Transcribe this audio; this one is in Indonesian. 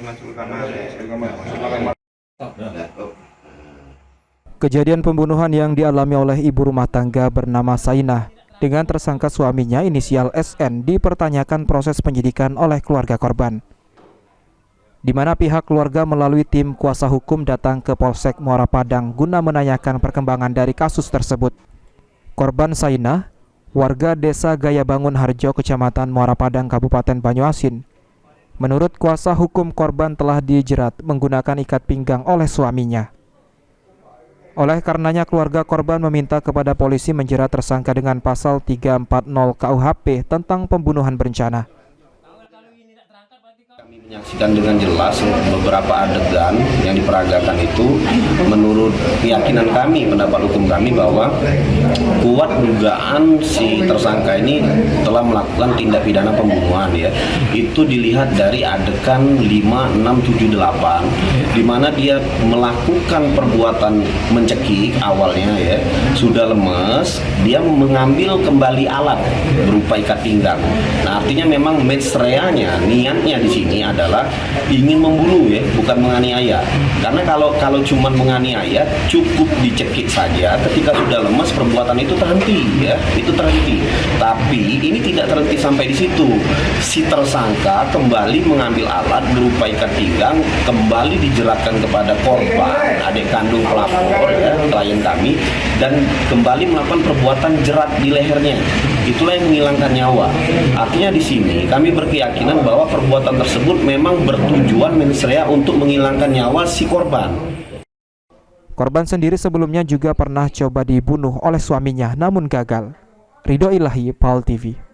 masuk kamar. Kejadian pembunuhan yang dialami oleh ibu rumah tangga bernama Sainah dengan tersangka suaminya inisial SN dipertanyakan proses penyidikan oleh keluarga korban, di mana pihak keluarga melalui tim kuasa hukum datang ke Polsek Muara Padang guna menanyakan perkembangan dari kasus tersebut. Korban Sainah, warga desa Gaya Bangun Harjo, Kecamatan Muara Padang, Kabupaten Banyuasin. Menurut kuasa hukum, korban telah dijerat menggunakan ikat pinggang oleh suaminya. Oleh karenanya keluarga korban meminta kepada polisi menjerat tersangka dengan pasal 340 KUHP tentang pembunuhan berencana. Kami menyaksikan dengan jelas beberapa adegan yang diperagakan itu, menurut keyakinan kami, pendapat hukum kami, bahwa kuat dugaan si tersangka ini telah melakukan tindak pidana pembunuhan ya. Itu dilihat dari adegan 5, 6, 7, 8 di mana dia melakukan perbuatan mencekik awalnya ya, sudah lemes, dia mengambil kembali alat berupa ikat pinggang. Nah, artinya memang mens reanya, niatnya di sini adalah ingin membunuh ya, bukan menganiaya. Karena kalau cuma menganiaya cukup dicekik saja, ketika sudah lemas perbuatan itu terhenti ya, itu terhenti. Tapi ini tidak terhenti sampai di situ. Si tersangka kembali mengambil alat berupa ikat pinggang, kembali dijeratkan kepada korban, adik kandung pelapor ya, klien kami, dan kembali melakukan perbuatan jerat di lehernya. Itulah yang menghilangkan nyawa. Artinya di sini kami berkeyakinan bahwa perbuatan tersebut memang bertujuan mens rea untuk menghilangkan nyawa si korban. Korban sendiri sebelumnya juga pernah coba dibunuh oleh suaminya namun gagal. Ridho Ilahi, PAL TV.